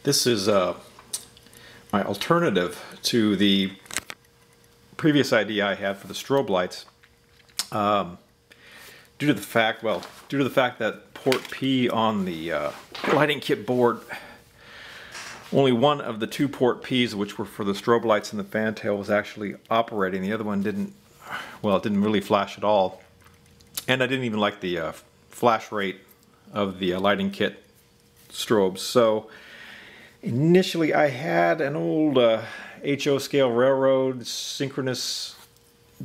This is my alternative to the previous idea I had for the strobe lights. Due to the fact that port P on the lighting kit board, only one of the two port Ps, which were for the strobe lights and the fantail, was actually operating. The other one didn't, well, it didn't really flash at all. And I didn't even like the flash rate of the lighting kit strobes. So initially I had an old HO scale railroad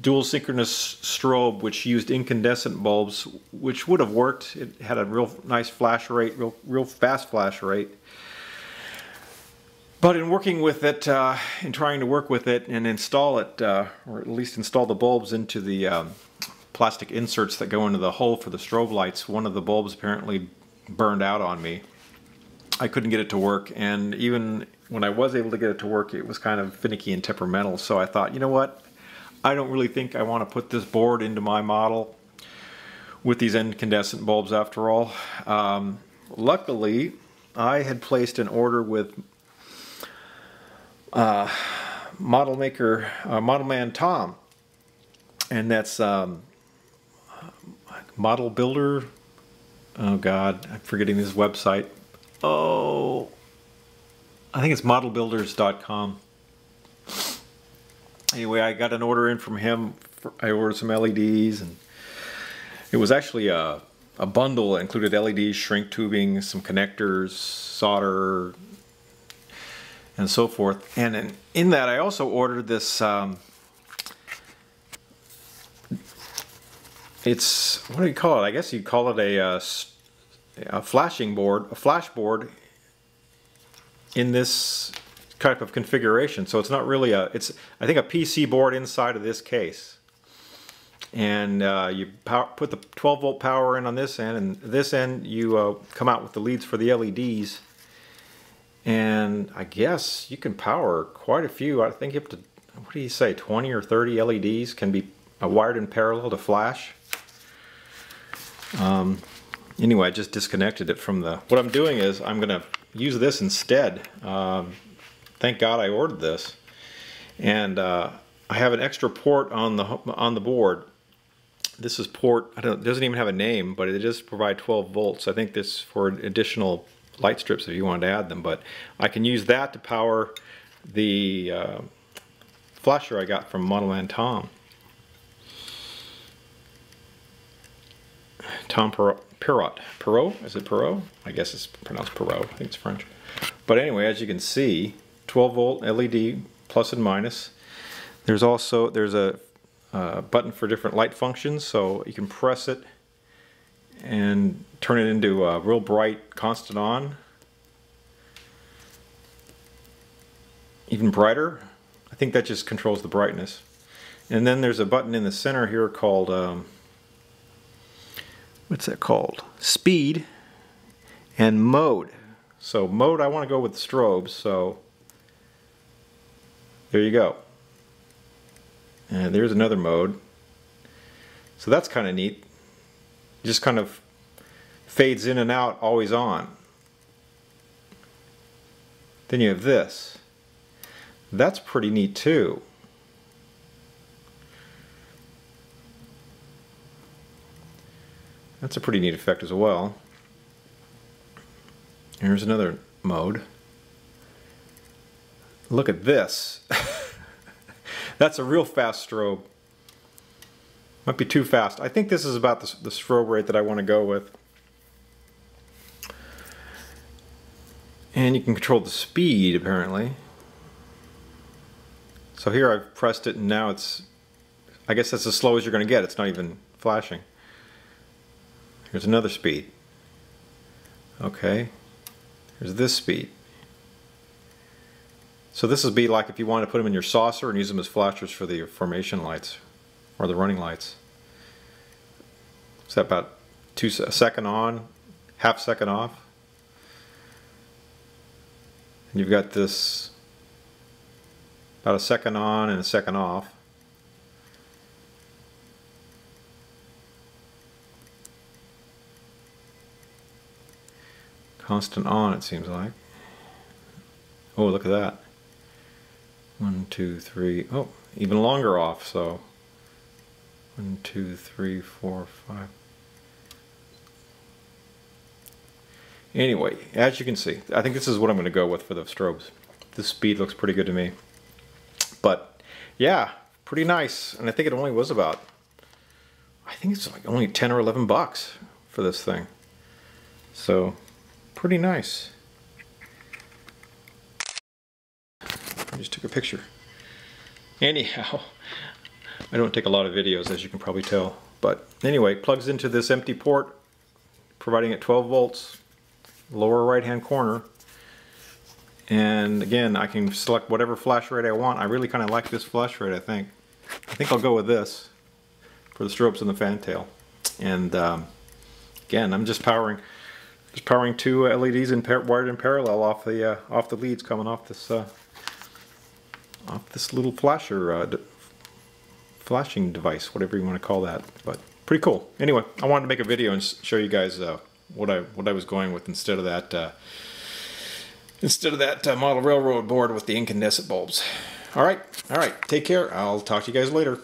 dual synchronous strobe which used incandescent bulbs, which would have worked. It had a real nice flash rate, real fast flash rate. But in working with it, in trying to work with it and install it, or at least install the bulbs into the plastic inserts that go into the hole for the strobe lights, one of the bulbs apparently burned out on me. I couldn't get it to work, and even when I was able to get it to work, it was kind of finicky and temperamental. So I thought, you know what? I don't really think I want to put this board into my model with these incandescent bulbs after all. Luckily, I had placed an order with model man Tom, and that's model builder. Oh God, I'm forgetting his website. Oh, I think it's modelbuilders.com. Anyway, I got an order in from him. I ordered some LEDs, and it was actually a bundle that included LEDs, shrink tubing, some connectors, solder, and so forth. And in that, I also ordered this. It's, what do you call it? I guess you'd call it a flashing board, a flash board in this type of configuration. So it's not really it's I think a PC board inside of this case. And you put the 12 volt power in on this end, and this end you come out with the leads for the LEDs. And I guess you can power quite a few. I think up to, what do you say, 20 or 30 LEDs can be wired in parallel to flash. Anyway, I just disconnected it from the... What I'm doing is I'm going to use this instead. Thank God I ordered this. And I have an extra port on the board. This is port, it doesn't even have a name, but it does provide 12 volts. I think this is for additional light strips if you wanted to add them. But I can use that to power the flasher I got from Model Man Tom. Tom Perot? Is it Perot? I guess it's pronounced Perot. I think it's French. But anyway, as you can see, 12 volt LED plus and minus. There's a button for different light functions, so you can press it and turn it into a real bright constant on. Even brighter. I think that just controls the brightness. And then there's a button in the center here called what's that called? Speed and mode. So mode, I want to go with the strobes, so there you go. And there's another mode. So that's kind of neat. Just kind of fades in and out, always on. Then you have this. That's pretty neat too. That's a pretty neat effect as well. Here's another mode. Look at this. That's a real fast strobe. Might be too fast. I think this is about the strobe rate that I want to go with. And you can control the speed apparently. So here I've pressed it and now it's, I guess that's as slow as you're going to get. It's not even flashing. Here's another speed. Okay. Here's this speed. So this would be like if you want to put them in your saucer and use them as flashers for the formation lights or the running lights. Is that about a second on, half second off? And you've got this about a second on and a second off. Constant on, it seems like. Oh, look at that. 1, 2, 3. Oh, even longer off. So 1, 2, 3, 4, 5. Anyway, as you can see, I think this is what I'm going to go with for the strobes. This speed looks pretty good to me. But yeah, pretty nice. And I think it only was about, I think it's like only 10 or 11 bucks for this thing. So pretty nice. I just took a picture. Anyhow, I don't take a lot of videos, as you can probably tell. But anyway, plugs into this empty port, providing it 12 volts, lower right hand corner. And again, I can select whatever flash rate I want. I really kind of like this flash rate, I think. I think I'll go with this for the strobes and the fantail. And again, I'm just powering two LEDs wired in parallel off the leads coming off this little flasher flashing device, whatever you want to call that. But pretty cool. Anyway, I wanted to make a video and show you guys what I was going with instead of that model railroad board with the incandescent bulbs. All right, take care. I'll talk to you guys later.